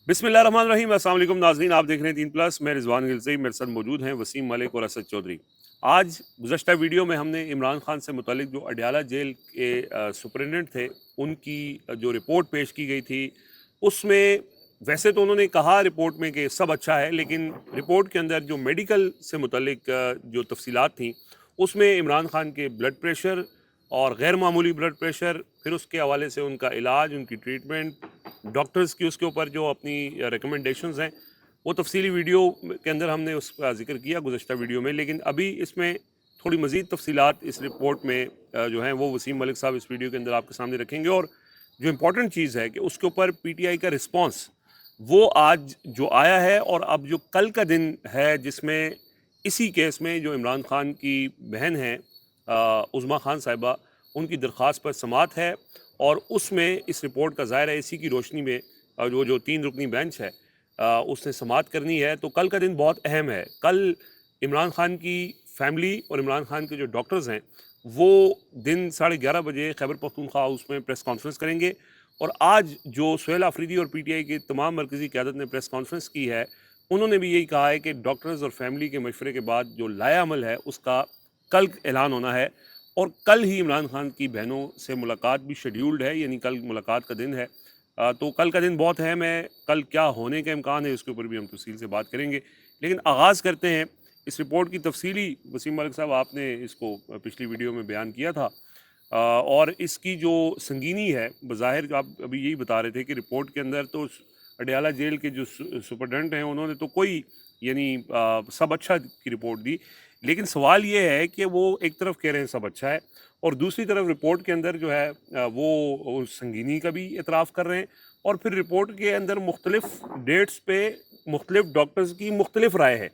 بسم اللہ الرحمن الرحیم۔ السلام علیکم ناظرین، آپ دیکھ رہے ہیں 3+۔ میں رضوان غلزی، میرے ساتھ موجود ہیں وسیم ملک اور اسد چودھری۔ آج گزشتہ ویڈیو میں ہم نے عمران خان سے متعلق جو اڈیالہ جیل کے سپرنٹنڈنٹ تھے ان کی جو رپورٹ پیش کی گئی تھی، اس میں ویسے تو انہوں نے کہا رپورٹ میں کہ سب اچھا ہے، لیکن رپورٹ کے اندر جو میڈیکل سے متعلق جو تفصیلات تھیں اس میں عمران خان کے بلڈ پریشر اور غیر معمولی بلڈ پریشر، پھر اس کے حوالے سے ان کا علاج، ان کی ٹریٹمنٹ، ڈاکٹرز کی اس کے اوپر جو اپنی ریکمنڈیشنز ہیں، وہ تفصیلی ویڈیو کے اندر ہم نے اس کا ذکر کیا گزشتہ ویڈیو میں، لیکن ابھی اس میں تھوڑی مزید تفصیلات اس رپورٹ میں جو ہیں وہ وسیم ملک صاحب اس ویڈیو کے اندر آپ کے سامنے رکھیں گے۔ اور جو امپورٹنٹ چیز ہے کہ اس کے اوپر پی ٹی آئی کا رسپانس وہ آج جو آیا ہے، اور اب جو کل کا دن ہے جس میں اسی کیس میں جو عمران خان کی بہن ہیں عظمیٰ خان صاحبہ، ان کی درخواست پر سماعت ہے، اور اس میں اس رپورٹ کا ظاہر ہے اسی کی روشنی میں وہ جو 3 رکنی بینچ ہے اس نے سماعت کرنی ہے۔ تو کل کا دن بہت اہم ہے۔ کل عمران خان کی فیملی اور عمران خان کے جو ڈاکٹرز ہیں وہ دن 11:30 بجے خیبر پختونخوا ہاؤس میں پریس کانفرنس کریں گے، اور آج جو سہیل آفریدی اور پی ٹی آئی کی تمام مرکزی قیادت نے پریس کانفرنس کی ہے، انہوں نے بھی یہی کہا ہے کہ ڈاکٹرز اور فیملی کے مشورے کے بعد جو لائحہ عمل ہے اس کا کل اعلان ہونا ہے، اور کل ہی عمران خان کی بہنوں سے ملاقات بھی شیڈیولڈ ہے، یعنی کل ملاقات کا دن ہے۔ تو کل کا دن بہت اہم ہے۔ کل کیا ہونے کا امکان ہے اس کے اوپر بھی ہم تفصیل سے بات کریں گے، لیکن آغاز کرتے ہیں اس رپورٹ کی تفصیلی۔ وسیم ملک صاحب، آپ نے اس کو پچھلی ویڈیو میں بیان کیا تھا، اور اس کی جو سنگینی ہے بظاہر آپ ابھی یہی بتا رہے تھے کہ رپورٹ کے اندر تو اڈیالہ جیل کے جو سپرڈنٹ ہیں انہوں نے تو کوئی یعنی سب اچھا کی رپورٹ دی، لیکن سوال یہ ہے کہ وہ ایک طرف کہہ رہے ہیں سب اچھا ہے، اور دوسری طرف رپورٹ کے اندر جو ہے وہ سنگینی کا بھی اعتراف کر رہے ہیں، اور پھر رپورٹ کے اندر مختلف ڈیٹس پہ مختلف ڈاکٹرز کی مختلف رائے ہے۔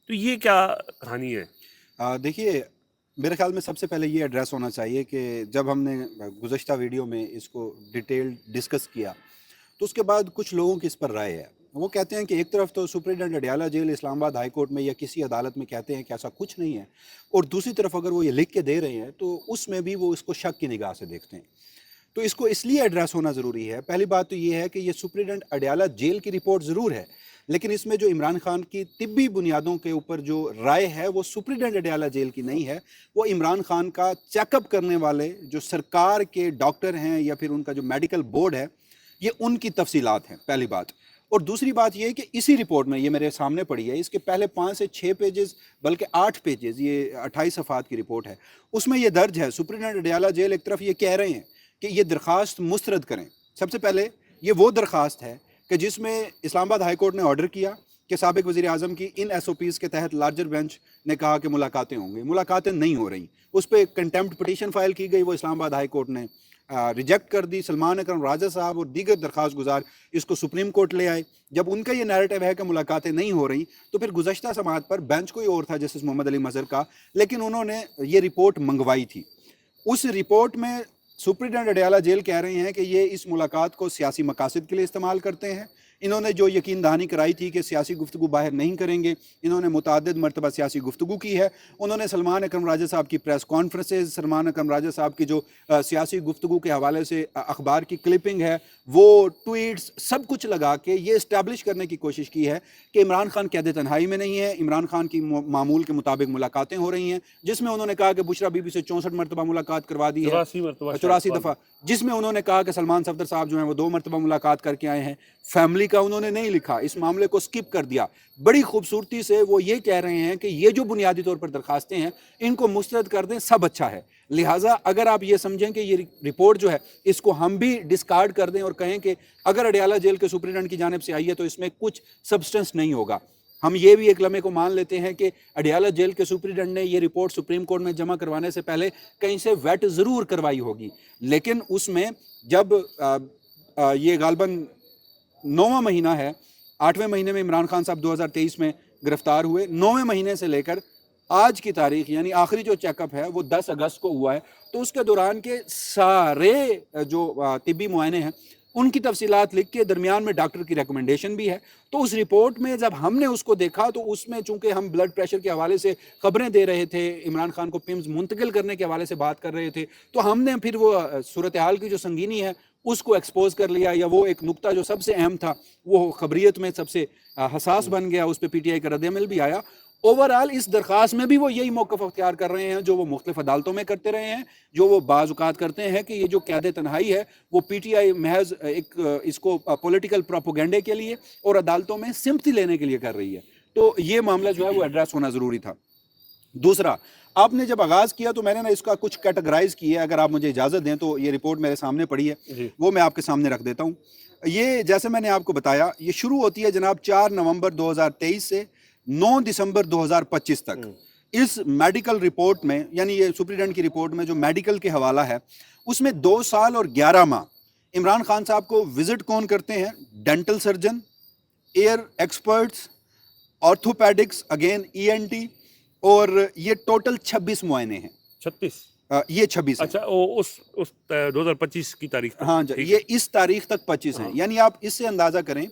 تو یہ کیا کہانی ہے؟ دیکھیے، میرے خیال میں سب سے پہلے یہ ایڈریس ہونا چاہیے کہ جب ہم نے گزشتہ ویڈیو میں اس کو ڈیٹیل ڈسکس کیا تو اس کے بعد کچھ لوگوں کی اس پر رائے ہے۔ وہ کہتے ہیں کہ ایک طرف تو سپرنٹنڈنٹ اڈیالہ جیل اسلام آباد ہائی کورٹ میں یا کسی عدالت میں کہتے ہیں کہ ایسا کچھ نہیں ہے، اور دوسری طرف اگر وہ یہ لکھ کے دے رہے ہیں تو اس میں بھی وہ اس کو شک کی نگاہ سے دیکھتے ہیں۔ تو اس کو اس لیے ایڈریس ہونا ضروری ہے۔ پہلی بات تو یہ ہے کہ یہ سپرنٹنڈنٹ اڈیالہ جیل کی رپورٹ ضرور ہے، لیکن اس میں جو عمران خان کی طبی بنیادوں کے اوپر جو رائے ہے وہ سپرنٹنڈنٹ اڈیالہ جیل کی نہیں ہے، وہ عمران خان کا چیک اپ کرنے والے جو سرکار کے ڈاکٹر ہیں یا پھر ان کا جو میڈیکل بورڈ ہے، یہ ان کی تفصیلات ہیں، پہلی بات۔ اور دوسری بات یہ ہے کہ اسی رپورٹ میں، یہ میرے سامنے پڑی ہے، اس کے پہلے 5 سے 6 پیجز بلکہ 8 پیجز، یہ 28 صفحات کی رپورٹ ہے، اس میں یہ درج ہے سپرنٹنڈنٹ اڈیالہ جیل ایک طرف یہ کہہ رہے ہیں کہ یہ درخواست مسترد کریں۔ سب سے پہلے یہ وہ درخواست ہے کہ جس میں اسلام آباد ہائی کورٹ نے آرڈر کیا کہ سابق وزیر اعظم کی ان ایس او پیز کے تحت لارجر بینچ نے کہا کہ ملاقاتیں ہوں گی، ملاقاتیں نہیں ہو رہی، اس پہ کنٹیمپٹ پٹیشن فائل کی گئی، وہ اسلام آباد ہائی کورٹ نے ریجیکٹ کر دی۔ سلمان اکرم راجہ صاحب اور دیگر درخواست گزار اس کو سپریم کورٹ لے آئے۔ جب ان کا یہ نیریٹو ہے کہ ملاقاتیں نہیں ہو رہی، تو پھر گزشتہ سماعت پر بینچ کوئی اور تھا جسٹس محمد علی مظہر کا، لیکن انہوں نے یہ رپورٹ منگوائی تھی۔ اس رپورٹ میں سپرنٹنڈنٹ اڈیالہ جیل کہہ رہے ہیں کہ یہ اس ملاقات کو سیاسی مقاصد کے لیے استعمال کرتے ہیں۔ انہوں نے جو یقین دہانی کرائی تھی کہ سیاسی گفتگو باہر نہیں کریں گے، انہوں نے متعدد مرتبہ سیاسی گفتگو کی ہے۔ انہوں نے سلمان اکرم راجہ صاحب کی پریس کانفرنسز، سلمان اکرم راجہ صاحب کی جو سیاسی گفتگو کے حوالے سے اخبار کی کلپنگ ہے، وہ ٹویٹس، سب کچھ لگا کے یہ اسٹیبلش کرنے کی کوشش کی ہے کہ عمران خان قید تنہائی میں نہیں ہے، عمران خان کی معمول کے مطابق ملاقاتیں ہو رہی ہیں، جس میں انہوں نے کہا کہ بشرا بی بی سے 64 مرتبہ ملاقات کروا دی ہے، 84 دفعہ، جس میں انہوں نے کہا کہ سلمان صفدر صاحب جو ہیں وہ 2 مرتبہ ملاقات کر کے آئے ہیں۔ فیملی کا انہوں نے نہیں لکھا، اس معاملے کو سکپ کر دیا۔ بڑی خوبصورتی سے وہ یہ کہہ رہے ہیں کہ یہ جو بنیادی طور پر درخواستیں ہیں ان کو مسترد کر دیں، سب اچھا ہے۔ لہٰذا اگر آپ یہ سمجھیں کہ یہ رپورٹ جو ہے اس کو ہم بھی ڈسکارڈ کر دیں اور کہیں کہ اگر اڈیالہ جیل کے سپرنٹنڈنٹ کی جانب سے آئی ہے تو اس میں کچھ سبسٹنس نہیں ہوگا، ہم یہ بھی ایک لمحے کو مان لیتے ہیں کہ اڈیالہ جیل کے سپرنٹنڈنٹ نے یہ رپورٹ سپریم کورٹ میں جمع کروانے سے پہلے کہیں سے ویٹ ضرور کروائی ہوگی، لیکن اس میں جب یہ غالباً 9واں مہینہ ہے، 8ویں مہینے میں عمران خان صاحب 2023 میں گرفتار ہوئے، 9ویں مہینے سے لے کر آج کی تاریخ یعنی آخری جو چیک اپ ہے وہ 10 اگست کو ہوا ہے، تو اس کے دوران کے سارے جو طبی معائنے ہیں ان کی تفصیلات لکھ کے درمیان میں ڈاکٹر کی ریکمنڈیشن بھی ہے۔ تو اس رپورٹ میں جب ہم نے اس کو دیکھا تو اس میں چونکہ ہم بلڈ پریشر کے حوالے سے خبریں دے رہے تھے، عمران خان کو پمز منتقل کرنے کے حوالے سے بات کر رہے تھے، تو ہم نے پھر وہ صورتحال کی جو سنگینی ہے اس کو ایکسپوز کر لیا, یا وہ ایک نقطہ جو سب سے اہم تھا وہ خبریت میں سب سے حساس بن گیا, اس پہ پی ٹی آئی کا رد عمل بھی آیا. اوورآل اس درخواست میں بھی وہ یہی موقف اختیار کر رہے ہیں جو وہ مختلف عدالتوں میں کرتے رہے ہیں, جو وہ بعض اوقات کرتے ہیں کہ یہ جو قید تنہائی ہے وہ پی ٹی آئی محض ایک اس کو پولیٹیکل پروپیگنڈے کے لیے اور عدالتوں میں سمپتی لینے کے لیے کر رہی ہے. تو یہ معاملہ جو ہے وہ ایڈریس ہونا ضروری تھا. دوسرا, آپ نے جب آغاز کیا تو میں نے نا اس کا کچھ کیٹیگرائز کیا ہے, اگر آپ مجھے اجازت دیں تو یہ رپورٹ میرے سامنے پڑی ہے, وہ میں آپ کے سامنے رکھ دیتا ہوں. یہ جیسے میں نے آپ کو بتایا, یہ شروع ہوتی ہے جناب 4 نومبر 2023 سے 9 دسمبر 2025 تک. اس میڈیکل رپورٹ میں, یعنی یہ سپرنٹینڈنٹ کی رپورٹ میں جو میڈیکل کے حوالہ ہے, اس میں 2 سال اور 11 ماہ عمران خان صاحب کو وزٹ کون کرتے ہیں؟ Dental surgeon, ear experts, orthopedics, again E N T, اور یہ ٹوٹل 26 معائنے ہیں. 36 یہ 26. اچھا, اس 2025 کی تاریخ تک. ہاں جی, یہ اس تاریخ تک 25 ہیں. یعنی آپ اس سے اندازہ کریں,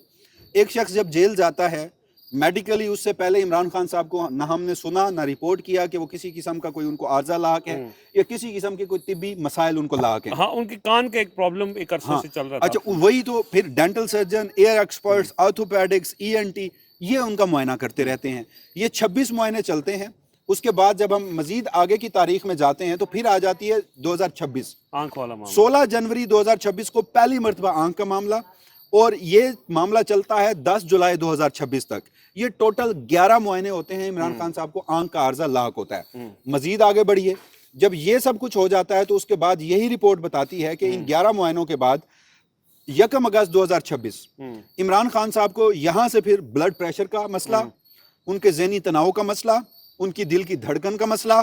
ایک شخص جب جیل جاتا ہے میڈیکلی, اس سے پہلے عمران خان صاحب کو نہ ہم نے سنا نہ رپورٹ کیا کہ وہ کسی قسم کا کوئی ان کو عارضہ لاحق ہے یا کسی قسم کے کوئی طبی مسائل ان کو لاحق ہیں. ہاں, ان کے کان کا ایک پرابلم ایک عرصے سے چل رہا تھا. اچھا, وہی تو پھر dental surgeon, ear experts, orthopaedics, E N T, یہ ان کا معائنہ کرتے رہتے ہیں. یہ 26 معائنے چلتے ہیں. اس کے بعد جب ہم مزید آگے کی تاریخ میں جاتے ہیں تو پھر آ جاتی ہے 2026, آنکھ والا معاملہ. 16 جنوری 2026 کو پہلی مرتبہ آنکھ کا معاملہ, اور یہ معاملہ چلتا ہے 10 جولائی 2026 تک. یہ ٹوٹل 11 معائنے ہوتے ہیں. عمران خان صاحب کو آنکھ کا عارضہ لاحق ہوتا ہے. مزید آگے بڑھیے, جب یہ سب کچھ ہو جاتا ہے تو اس کے بعد یہی رپورٹ بتاتی ہے کہ ان 11 معائنوں کے بعد 1 اگست 2026 عمران خان صاحب کو یہاں سے پھر بلڈ پریشر کا مسئلہ, ان کے ذہنی تناؤ کا مسئلہ, ان کی دل کی دھڑکن کا مسئلہ,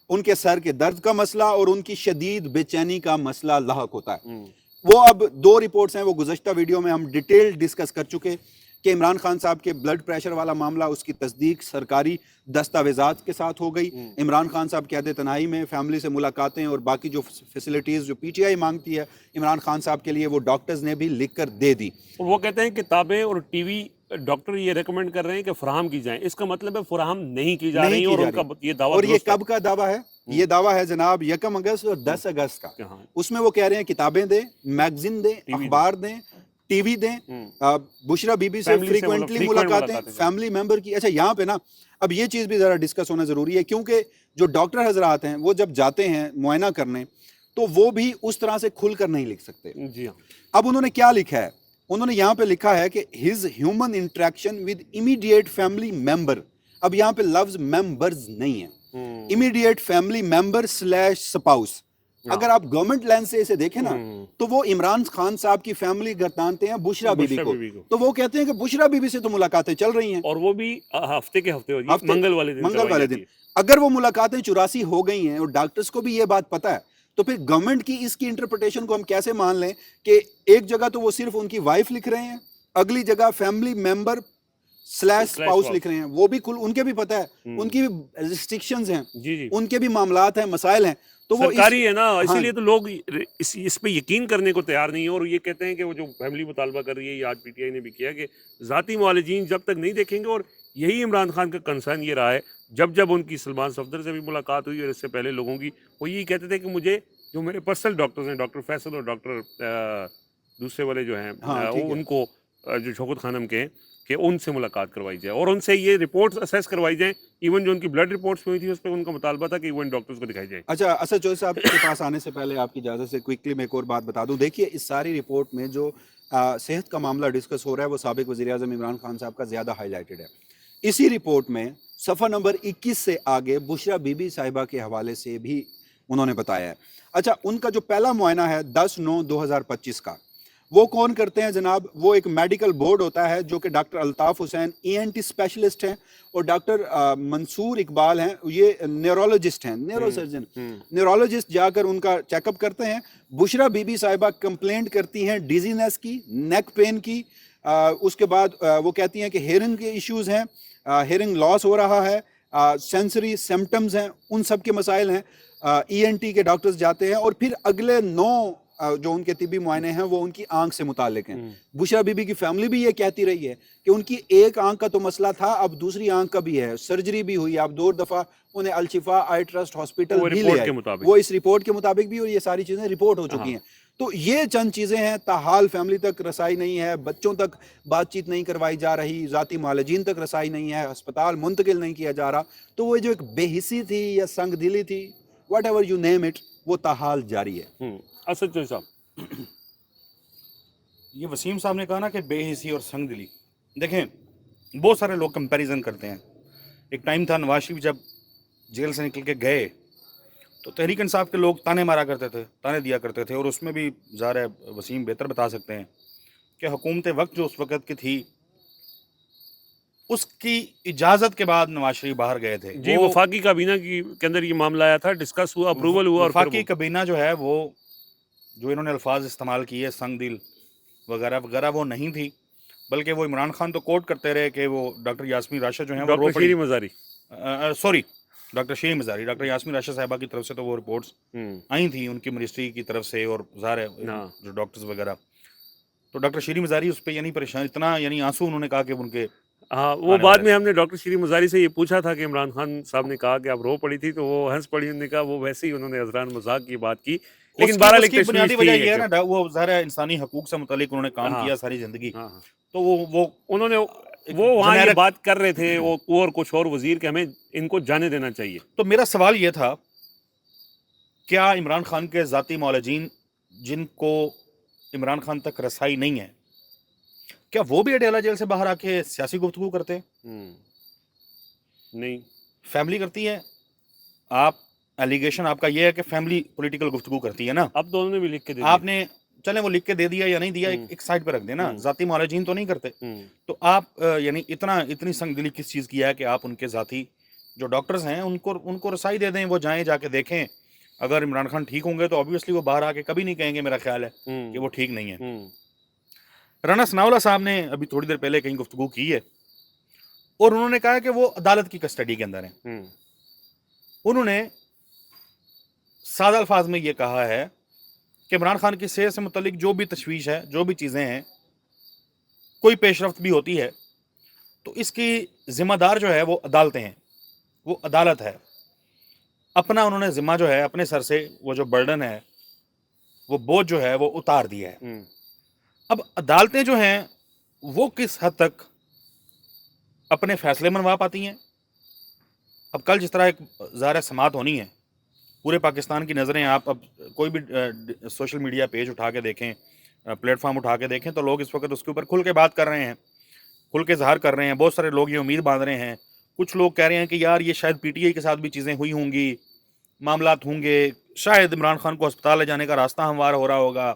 ان کے سر کے درد کا مسئلہ اور ان کی شدید بے چینی کا مسئلہ لاحق ہوتا ہے. وہ اب 2 رپورٹس ہیں, وہ گزشتہ ویڈیو میں ہم ڈیٹیل ڈسکس کر چکے کہ عمران خان صاحب کے بلڈ پریشر والا معاملہ, اس کی تصدیق سرکاری دستاویزات کے ساتھ ہو گئی. عمران خان صاحب قید تنہائی میں فیملی سے ملاقاتیں اور باقی جو فیسلٹیز جو پی ٹی آئی مانگتی ہے عمران خان صاحب کے لیے, وہ ڈاکٹرز نے بھی لکھ کر دے دی. وہ کہتے ہیں کتابیں اور ٹی وی ڈاکٹر یہ ریکمینڈ کر رہے ہیں کہ فراہم کی جائیں. اس کا مطلب ہے فراہم نہیں کی جا رہی, اور ان کا یہ دعویٰ, اور یہ کب کا دعویٰ ہے؟ یہ دعویٰ ہے جناب 1 اگست اور 10 اگست کا. اس میں وہ کہہ رہے ہیں کتابیں دیں, میگزین دیں, اخبار دیں, ٹی وی دیں, بشرا بی بی سے فریکوینٹلی ملاقاتیں, فیملی ممبر کی. اچھا, یہاں پہ نا اب یہ چیز بھی ذرا ڈسکس ہونا ضروری ہے, کیونکہ جو ڈاکٹر حضرات ہیں وہ جب جاتے ہیں معائنہ کرنے تو وہ بھی اس طرح سے کھل کر نہیں لکھ سکتے. جی ہاں. اب انہوں نے کیا لکھا ہے؟ انہوں نے یہاں پہ لکھا ہے کہ his human interaction with immediate family member. اب یہاں پہ لفظ members نہیں ہے, immediate family member / spouse. اگر آپ گورنمنٹ لینس سے اسے دیکھیں نا تو وہ عمران خان صاحب کی فیملی گردانتے ہیں بشرا بی بی کو, تو وہ کہتے ہیں کہ بشرا بی بی سے تو ملاقاتیں چل رہی ہیں, اور وہ بھی ہفتے کے ہفتے منگل والے دن. اگر وہ ملاقاتیں 84 ہو گئی ہیں اور ڈاکٹرز کو بھی یہ بات پتہ ہے, تو پھر گورنمنٹ کی اس کی انٹرپریٹیشن کو ہم کیسے مان لیں کہ ایک جگہ تو وہ صرف ان کی وائف لکھ رہے ہیں, اگلی جگہ فیملی ممبر / اسپاؤس لکھ رہے ہیں. وہ بھی ان کے بھی پتہ ہے, ان کی بھی ریسٹرکشنز ہیں, ان کے بھی معاملات ہیں, مسائل ہیں, تو وہ سرکاری ہے نا, اسی لیے تو لوگ اس پہ یقین کرنے کو تیار نہیں ہیں. اور یہ کہتے ہیں کہ وہ جو فیملی مطالبہ کر رہی ہے, یہ آج پی ٹی آئی نے بھی کیا کہ ذاتی معالجین جب تک نہیں دیکھیں گے, اور یہی عمران خان کا کنسرن یہ رہا ہے جب ان کی سلمان صفدر سے بھی ملاقات ہوئی اور اس سے پہلے لوگوں کی, وہ یہی کہتے تھے کہ مجھے جو میرے پرسنل ڈاکٹرز ہیں, ڈاکٹر فیصل اور ڈاکٹر دوسرے والے جو ہیں, ان کو جو شوکت خانم کے ہیں, کہ ان سے ملاقات کروائی جائے اور ان سے یہ رپورٹس اسیس کروائی جائیں. ایون جو ان کی بلڈ رپورٹس ہوئی تھی اس پہ ان کا مطالبہ تھا کہ ایون ڈاکٹرز کو دکھائی جائے. اچھا, اسد چودھری صاحب کے پاس آنے سے پہلے آپ کی اجازت سے کوئکلی میں ایک اور بات بتا دوں. دیکھیے, اس ساری رپورٹ میں جو صحت کا معاملہ ڈسکس ہو رہا ہے وہ سابق وزیر اعظم عمران خان صاحب کا زیادہ ہائی لائٹڈ ہے. اسی رپورٹ میں صفحہ نمبر 21 سے آگے بشرا بی بی صاحبہ کے حوالے سے بھی انہوں نے بتایا ہے. اچھا, ان کا جو پہلا معائنہ ہے 10/9/2025 کا, وہ کون کرتے ہیں جناب؟ وہ ایک میڈیکل بورڈ ہوتا ہے جو کہ ڈاکٹر الطاف حسین ای این ٹی اسپیشلسٹ ہیں, اور ڈاکٹر منصور اقبال ہیں, یہ نیورولوجسٹ ہیں, نیورو سرجن, نیورولوجسٹ جا کر ان کا چیک اپ کرتے ہیں. بشرا بی بی صاحبہ کمپلینٹ کرتی ہیں ڈیزینس کی, نیک پین کی, اس کے بعد وہ کہتی ہیں کہ ہیئرنگ کے ایشوز ہیں, ہیئرنگ لاس ہو رہا ہے, سینسری سمپٹمز ہیں, ان سب کے مسائل ہیں. ای این ٹی کے ڈاکٹرز جاتے ہیں, اور پھر اگلے 9 جو ان کے طبی معائنے ہیں وہ ان کی آنکھ سے متعلق ہیں. بشرا بی بی کی فیملی بھی یہ کہتی رہی ہے کہ ان کی ایک آنکھ کا تو مسئلہ تھا, اب دوسری آنکھ کا بھی ہے, سرجری بھی ہوئی, اب 2 دفعہ انہیں الشفا آئی ٹرسٹ ہاسپٹل بھی لے آئے, وہ اس رپورٹ کے مطابق بھی, اور یہ ساری چیزیں رپورٹ ہو چکی ہیں. تو یہ چند چیزیں ہیں. تاحال فیملی تک رسائی نہیں ہے, بچوں تک بات چیت نہیں کروائی جا رہی, ذاتی معالجین تک رسائی نہیں ہے, ہسپتال منتقل نہیں کیا جا رہا. تو وہ جو ایک بے حسی تھی یا سنگ دلی تھی, what ever you name it, وہ تاحال جاری ہے. اسد چودھری صاحب, یہ وسیم صاحب نے کہا نا کہ بے حسی اور سنگ دلی. دیکھیں, بہت سارے لوگ کمپیریزن کرتے ہیں. ایک ٹائم تھا نواز شریف جب جیل سے نکل کے گئے تو تحریک انصاف کے لوگ تانے مارا کرتے تھے, تانے دیا کرتے تھے, اور اس میں بھی ظاہر ہے وسیم بہتر بتا سکتے ہیں کہ حکومت وقت جو اس وقت کی تھی, اس کی اجازت کے بعد نواز شریف باہر گئے تھے. جی وفاقی کابینہ کے اندر یہ معاملہ آیا تھا, ڈسکس ہوا, اپروول ہوا, اور وفاقی کابینہ جو ہے وہ جو انہوں نے الفاظ استعمال کیے سنگ دل وغیرہ وغیرہ وہ نہیں تھی, بلکہ وہ عمران خان تو کوٹ کرتے رہے کہ وہ ڈاکٹر یاسمین راشد جو ہیں وہ doctor Shireen Mazari, sorry doctor Shireen Mazari, doctor Yasmin Rashid صاحبہ کی طرف سے تو وہ رپورٹس آئی تھیں ان کی منسٹری کی طرف سے, اور ظاہر ہے جو ڈاکٹرز وغیرہ, تو ڈاکٹر شیریں مزاری اس پہ یعنی پریشان, اتنا یعنی آنسو انہوں نے کہا کہ ان کے, ہاں وہ بعد میں ہم نے ڈاکٹر شیریں مزاری سے یہ پوچھا تھا کہ عمران خان صاحب نے کہا کہ آپ رو پڑی تھی, تو وہ ہنس پڑی, انہوں نے کہا وہ ویسے ہی انہوں نے عذران مذاق کی بات کی, لیکن بہرحال ایک بنیادی وجہ یہ ہے نا, وہ ظاہر ہے انسانی حقوق سے متعلق انہوں نے کام کیا ساری زندگی, تو وہ انہوں نے وہ وہاں یہ بات کر رہے تھے اور کچھ اور وزیر کہ ہمیں ان کو جانے دینا چاہیے. تو میرا سوال یہ تھا, کیا عمران خان کے ذاتی معالجین جن کو عمران خان تک رسائی نہیں ہے, کیا وہ بھی اڈیالہ جیل سے باہر آ کے سیاسی گفتگو کرتے ہیں؟ نہیں, فیملی کرتی ہے. آپ ایلیگیشن آپ کا یہ ہے کہ فیملی پولیٹیکل گفتگو کرتی ہے نا, اب تو انہوں نے بھی لکھ کے دے آپ نے چلیں وہ لکھ کے دے دیا یا نہیں دیا ایک سائڈ پہ رکھ دیں نا, ذاتی معالجین تو نہیں کرتے. تو آپ یعنی اتنی سنگ دلی کس چیز کی ہے کہ آپ ان کے ذاتی جو ڈاکٹرز ہیں ان کو رسائی دے دیں, وہ جائیں جا کے دیکھیں, اگر عمران خان ٹھیک ہوں گے تو obviously وہ باہر آ کے کبھی نہیں کہیں گے, میرا خیال ہے کہ وہ ٹھیک نہیں ہے. رانا ثناءاللہ صاحب نے ابھی تھوڑی دیر پہلے کہیں گفتگو کی ہے, اور انہوں نے کہا کہ وہ عدالت کی کسٹڈی کے اندر ہیں. انہوں نے سادہ الفاظ میں یہ کہا ہے کہ عمران خان کی صحت سے متعلق جو بھی تشویش ہے, جو بھی چیزیں ہیں, کوئی پیش رفت بھی ہوتی ہے تو اس کی ذمہ دار جو ہے وہ عدالتیں ہیں, وہ عدالت ہے. اپنا انہوں نے ذمہ جو ہے اپنے سر سے وہ جو برڈن ہے, وہ بوجھ جو ہے وہ اتار دیا ہے. اب عدالتیں جو ہیں وہ کس حد تک اپنے فیصلے منوا پاتی ہیں. اب کل جس طرح ایک ظاہر سماعت ہونی ہے, پورے پاکستان کی نظریں, آپ اب کوئی بھی سوشل میڈیا پیج اٹھا کے دیکھیں, پلیٹ فارم اٹھا کے دیکھیں, تو لوگ اس وقت اس کے اوپر کھل کے بات کر رہے ہیں, کھل کے اظہار کر رہے ہیں. بہت سارے لوگ یہ امید باندھ رہے ہیں, کچھ لوگ کہہ رہے ہیں کہ یار یہ شاید پی ٹی آئی کے ساتھ بھی چیزیں ہوئی ہوں گی, معاملات ہوں گے, شاید عمران خان کو ہسپتال لے جانے کا راستہ ہموار ہو رہا ہوگا.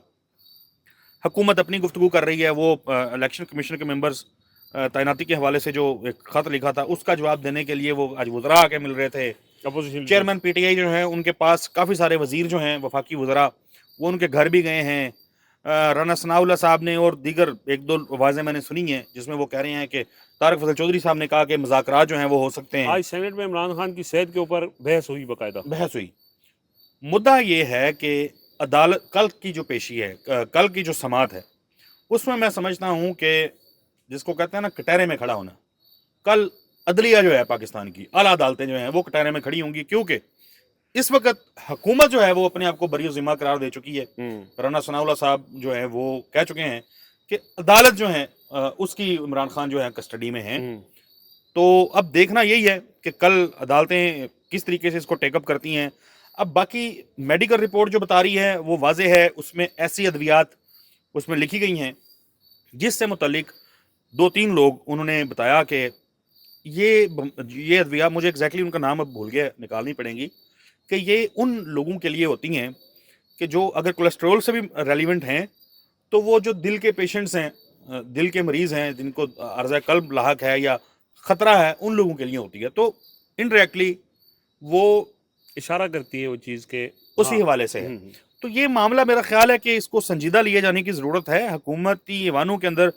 حکومت اپنی گفتگو کر رہی ہے, وہ الیکشن کمیشن کے ممبرز تعیناتی کے حوالے سے جو ایک خط لکھا تھا اس کا جواب دینے کے لیے وہ آج وزراء آ کے مل رہے تھے. چیئرمین پی ٹی آئی جو ہیں ان کے پاس کافی سارے وزیر جو ہیں وفاقی وزراء, وہ ان کے گھر بھی گئے ہیں. رانا ثناءاللہ صاحب نے اور دیگر ایک دو آوازیں میں نے سنی ہیں جس میں وہ کہہ رہے ہیں کہ طارق فضل چودھری صاحب نے کہا کہ مذاکرات جو ہیں وہ ہو سکتے ہیں. آج سینٹ میں عمران خان کی صحت کے اوپر بحث ہوئی, باقاعدہ بحث ہوئی. مدعا یہ ہے کہ عدالت کل کی جو پیشی ہے, کل کی جو سماعت ہے, اس میں سمجھتا ہوں کہ جس کو کہتے ہیں نا کٹہرے میں کھڑا ہونا, کل عدلیہ جو ہے پاکستان کی اعلیٰ عدالتیں جو ہیں وہ کٹہرے میں کھڑی ہوں گی, کیونکہ اس وقت حکومت جو ہے وہ اپنے آپ کو بری و ذمہ قرار دے چکی ہے. رانا ثناءاللہ صاحب جو ہیں وہ کہہ چکے ہیں کہ عدالت جو ہے اس کی عمران خان جو ہے کسٹڈی میں ہیں. تو اب دیکھنا یہی ہے کہ کل عدالتیں کس طریقے سے اس کو ٹیک اپ کرتی ہیں. اب باقی میڈیکل رپورٹ جو بتا رہی ہے وہ واضح ہے, اس میں ایسی ادویات اس میں لکھی گئی ہیں جس سے متعلق 2-3 لوگ انہوں نے بتایا کہ یہ ادویات, مجھے ایگزیکٹلی ان کا نام اب بھول گیا, نکالنی پڑیں گی, کہ یہ ان لوگوں کے لیے ہوتی ہیں کہ جو اگر کولیسٹرول سے بھی ریلیونٹ ہیں, تو وہ جو دل کے پیشنٹس ہیں, دل کے مریض ہیں جن کو عرضہ قلب لاحق ہے یا خطرہ ہے, ان لوگوں کے لیے ہوتی ہے. تو انڈائریکٹلی وہ اشارہ کرتی ہے وہ چیز کے اسی حوالے سے ہے. تو یہ معاملہ میرا خیال ہے کہ اس کو سنجیدہ لیے جانے کی ضرورت ہے. حکومتی ایوانوں کے اندر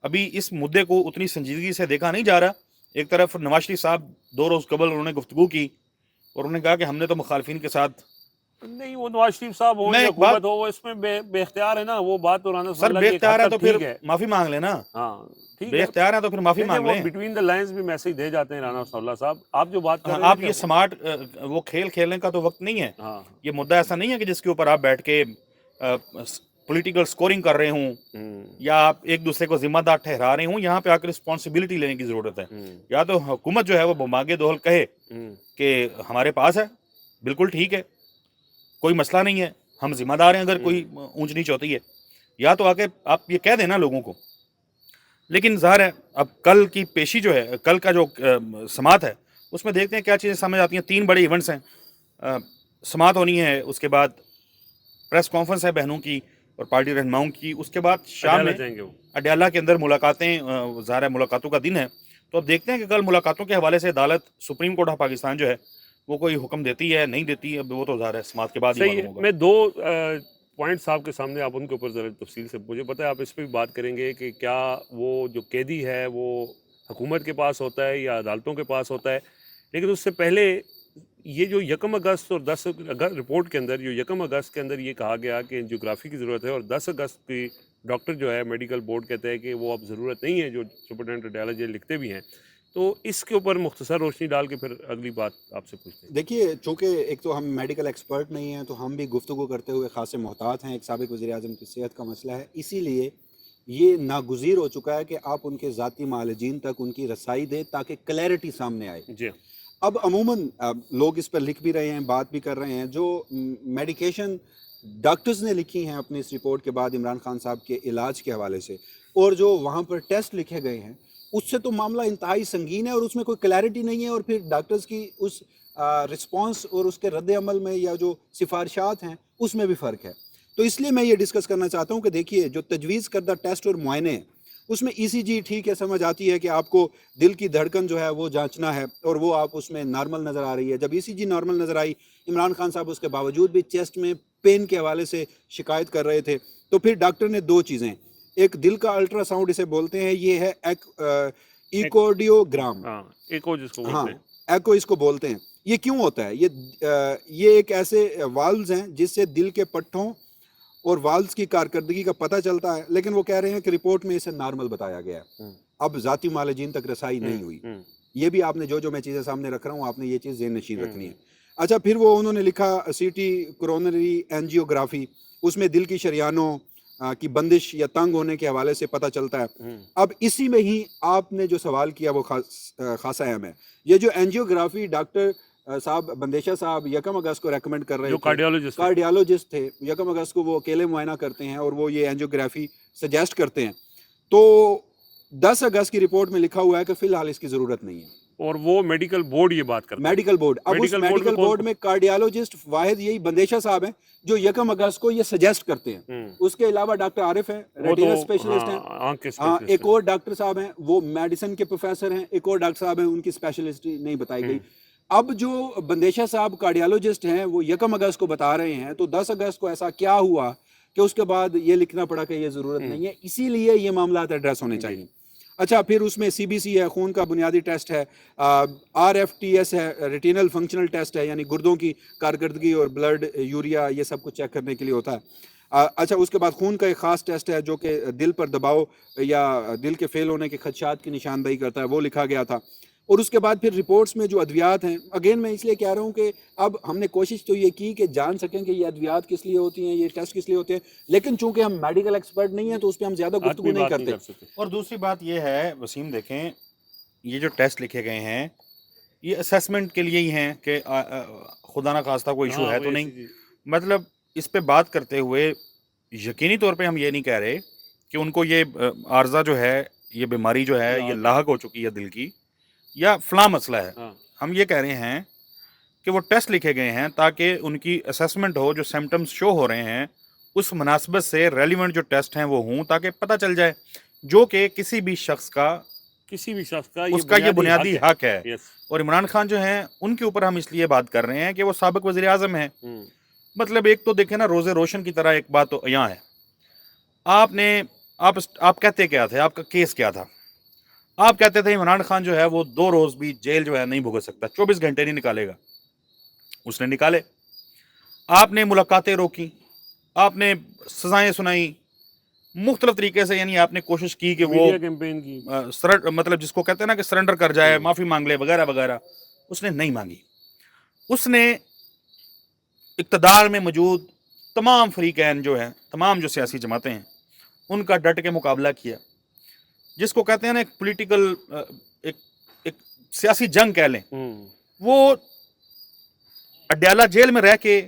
ابھی اس مدعے کو اتنی سنجیدگی سے دیکھا نہیں جا رہا. ایک طرف نواز شریف صاحب 2 روز قبل انہوں نے گفتگو کی اور انہوں نے کہا کہ ہم نے تو مخالفین کے ساتھ نہیں, وہ نواز شریف صاحب ہو یا حکومت ہو, وہ اس میں بے اختیار ہے نا, وہ بات تو رانا سر بے اختیار ہے تو پھر معافی مانگ لینا. ہاں ٹھیک بے اختیار ہے تو پھر معافی مانگ لیں. بٹوین دا لائنز بھی میسج دے جاتے ہیں رانا ثناءاللہ صاحب. آپ جو بات کر رہے ہیں, آپ یہ سمارٹ وہ کھیل کھیلنے کا تو وقت نہیں ہے. یہ مدعا ایسا نہیں ہے کہ جس کے اوپر آپ بیٹھ کے پولیٹیکل سکورنگ کر رہے ہوں یا آپ ایک دوسرے کو ذمہ دار ٹھہرا رہے ہوں, یہاں پہ آ کر رسپانسبلٹی لینے کی ضرورت ہے. یا تو حکومت جو ہے وہ بماگے دوہل کہے کہ ہمارے پاس ہے, بالکل ٹھیک ہے, کوئی مسئلہ نہیں ہے, ہم ذمہ دار ہیں اگر کوئی اونچ نیچ ہوتی ہے, یا تو آ کے آپ یہ کہہ دینا لوگوں کو. لیکن ظاہر ہے اب کل کی پیشی جو ہے, کل کا جو سماعت ہے, اس میں دیکھتے ہیں کیا چیزیں سمجھ آتی ہیں. 3 بڑے ایونٹس ہیں, سماعت ہونی ہے, اس کے بعد پریس کانفرنس ہے بہنوں کی اور پارٹی رہنماؤں کی, اس کے بعد شام میں اڈیالہ کے اندر ملاقاتیں, ظاہر ہے ملاقاتوں کا دن ہے. تو اب دیکھتے ہیں کہ کل ملاقاتوں کے حوالے سے عدالت سپریم کورٹ آف پاکستان جو ہے وہ کوئی حکم دیتی ہے نہیں دیتی, اب وہ تو ظاہر ہے سماعت کے بعد ہی معلوم ہوگا. میں 2 پوائنٹس آپ کے سامنے, آپ ان کے اوپر ذرا تفصیل سے, مجھے پتہ ہے آپ اس پہ بھی بات کریں گے کہ کیا وہ جو قیدی ہے وہ حکومت کے پاس ہوتا ہے یا عدالتوں کے پاس ہوتا ہے. لیکن اس سے پہلے یہ جو 1 اگست اور 10 رپورٹ کے اندر جو 1 اگست کے اندر یہ کہا گیا کہ انجیوگرافی کی ضرورت ہے, اور 10 اگست کی ڈاکٹر جو ہے میڈیکل بورڈ کہتے ہیں کہ وہ اب ضرورت نہیں ہے, جو سپرنٹینڈنٹ اڈیالہ جیل لکھتے بھی ہیں. تو اس کے اوپر مختصر روشنی ڈال کے پھر اگلی بات آپ سے پوچھتے ہیں. دیکھیے, چونکہ ایک تو ہم میڈیکل ایکسپرٹ نہیں ہیں تو ہم بھی گفتگو کرتے ہوئے خاصے محتاط ہیں. ایک سابق وزیر اعظم کی صحت کا مسئلہ ہے, اسی لیے یہ ناگزیر ہو چکا ہے کہ آپ ان کے ذاتی معالجین تک ان کی رسائی دیں تاکہ کلیئرٹی سامنے آئے. جی اب عموماً لوگ اس پر لکھ بھی رہے ہیں, بات بھی کر رہے ہیں. جو میڈیکیشن ڈاکٹرز نے لکھی ہیں اپنی اس رپورٹ کے بعد عمران خان صاحب کے علاج کے حوالے سے, اور جو وہاں پر ٹیسٹ لکھے گئے ہیں, اس سے تو معاملہ انتہائی سنگین ہے اور اس میں کوئی کلیئرٹی نہیں ہے. اور پھر ڈاکٹرز کی اس رسپانس اور اس کے رد عمل میں یا جو سفارشات ہیں اس میں بھی فرق ہے. تو اس لیے میں یہ ڈسکس کرنا چاہتا ہوں کہ دیکھیے, جو تجویز کردہ ٹیسٹ اور معائنے ہیں اس میں ای سی جی ٹھیک ہے, سمجھ آتی ہے کہ آپ کو دل کی دھڑکن جو ہے وہ جانچنا ہے اور وہ آپ اس میں نارمل نظر آ رہی ہے. جب ای سی جی نارمل نظر آئی, عمران خان صاحب اس کے باوجود بھی چیسٹ میں پین کے حوالے سے شکایت کر رہے تھے, تو پھر ڈاکٹر نے 2 چیزیں, ایک دل کا الٹرا ساؤنڈ اسے بولتے ہیں, یہ ہے ایکوڈیوگرام, ایکو جس کو ہاں بولتے ہیں, ایکو اس کو بولتے ہیں. یہ کیوں ہوتا ہے؟ یہ ایک ایسے والوز ہیں جس سے دل کے پٹھوں اور والز کی کارکردگی کا پتہ چلتا ہے, لیکن وہ کہہ رہے ہیں کہ رپورٹ میں اسے نارمل بتایا گیا ہے. اب ذاتی معالجین تک رسائی نہیں ہوئی. یہ بھی آپ نے جو میں چیزیں سامنے رکھ رہا ہوں آپ نے یہ چیز ذہن نشین رکھنی ہے. اچھا, پھر وہ انہوں نے لکھا سی ٹی کورونری اینجیوگرافی, اس میں دل کی شریانوں کی بندش یا تنگ ہونے کے حوالے سے پتہ چلتا ہے. اب اسی میں ہی آپ نے جو سوال کیا وہ خاصا اہم ہے. یہ جو اینجیوگرافی ڈاکٹر صاحب بندیشہ صاحب 1 اگست کو ریکمنڈ کر رہے جو تھے, کارڈیالوجسٹ تھے, 1 اگست کو وہ اکیلے معائنہ کرتے ہیں اور وہ یہ اینجیوگرافی سجیسٹ کرتے ہیں, تو 10 اگست کی رپورٹ میں لکھا ہوا ہے کہ فی الحال اس کی ضرورت نہیں ہے. اور وہ میڈیکل بورڈ یہ بات کرتا ہے, میڈیکل بورڈ, اب اس میڈیکل بورڈ میں کارڈیالوجسٹ واحد یہی بندیشہ صاحب ہیں جو 1 اگست کو یہ سجیسٹ کرتے ہیں. اس کے علاوہ ڈاکٹر عارف ہیں, ریٹینا اسپیشلسٹ ہیں, ایک اور ڈاکٹر صاحب ہیں وہ میڈیسن کے پروفیسر ہیں, ایک اور ڈاکٹر صاحب ہیں ان کی اسپیشلسٹی نہیں بتائی گئی. اب جو بندیشہ صاحب کارڈیالوجسٹ ہیں وہ 1 اگست کو بتا رہے ہیں, تو 10 اگست کو ایسا کیا ہوا کہ اس کے بعد یہ لکھنا پڑا کہ یہ ضرورت نہیں ہے, اسی لیے یہ معاملات ایڈریس ہونے چاہیے. اچھا, پھر اس میں سی بی سی ہے, خون کا بنیادی ٹیسٹ ہے, آر ایف ٹی ایس ہے, ریٹینل فنکشنل ٹیسٹ ہے, یعنی گردوں کی کارکردگی اور بلڈ یوریا یہ سب کچھ چیک کرنے کے لیے ہوتا ہے. اچھا, اس کے بعد خون کا ایک خاص ٹیسٹ ہے جو کہ دل پر دباؤ یا دل کے فیل ہونے کے خدشات کی نشاندہی کرتا ہے, وہ لکھا گیا تھا. اور اس کے بعد پھر رپورٹس میں جو ادویات ہیں, اگین میں اس لیے کہہ رہا ہوں کہ اب ہم نے کوشش تو یہ کی کہ جان سکیں کہ یہ ادویات کس لیے ہوتی ہیں, یہ ٹیسٹ کس لیے ہوتے ہیں, لیکن چونکہ ہم میڈیکل ایکسپرٹ نہیں ہیں تو اس پہ ہم زیادہ گفتگو نہیں کرتے. اور دوسری بات یہ ہے وسیم, دیکھیں یہ جو ٹیسٹ لکھے گئے ہیں یہ اسیسمنٹ کے لیے ہی ہیں کہ خدا نہ خواستہ کوئی ایشو ہے تو نہیں. مطلب اس پہ بات کرتے ہوئے یقینی طور پہ ہم یہ نہیں کہہ رہے کہ ان کو یہ عارضہ جو ہے, یہ بیماری جو ہے یہ لاحق ہو چکی ہے دل کی یا فلاں مسئلہ ہے. ہم یہ کہہ رہے ہیں کہ وہ ٹیسٹ لکھے گئے ہیں تاکہ ان کی اسیسمنٹ ہو, جو سمٹمز شو ہو رہے ہیں اس مناسبت سے ریلیونٹ جو ٹیسٹ ہیں وہ ہوں, تاکہ پتہ چل جائے جو کہ کسی بھی شخص کا اس کا یہ بنیادی حق ہے. اور عمران خان جو ہیں ان کے اوپر ہم اس لیے بات کر رہے ہیں کہ وہ سابق وزیر اعظم ہیں. مطلب ایک تو دیکھیں نا, روزے روشن کی طرح ایک بات تو یہاں ہے, آپ کہتے کیا تھے, آپ کا کیس کیا تھا؟ آپ کہتے تھے عمران خان جو ہے وہ 2 روز بھی جیل جو ہے نہیں بھگت سکتا, 24 گھنٹے نہیں نکالے گا. اس نے نکالے. آپ نے ملاقاتیں روکی, آپ نے سزائیں سنائی مختلف طریقے سے, یعنی آپ نے کوشش کی کہ وہ مطلب جس کو کہتے ہیں نا کہ سرنڈر کر جائے, معافی مانگ لے وغیرہ وغیرہ. اس نے نہیں مانگی. اس نے اقتدار میں موجود تمام فریقین جو ہیں، تمام جو سیاسی جماعتیں ہیں، ان کا ڈٹ کے مقابلہ کیا، جس کو کہتے ہیں نا ایک پولیٹیکل ایک سیاسی جنگ کہہ لیں. وہ اڈیالہ جیل میں رہ کے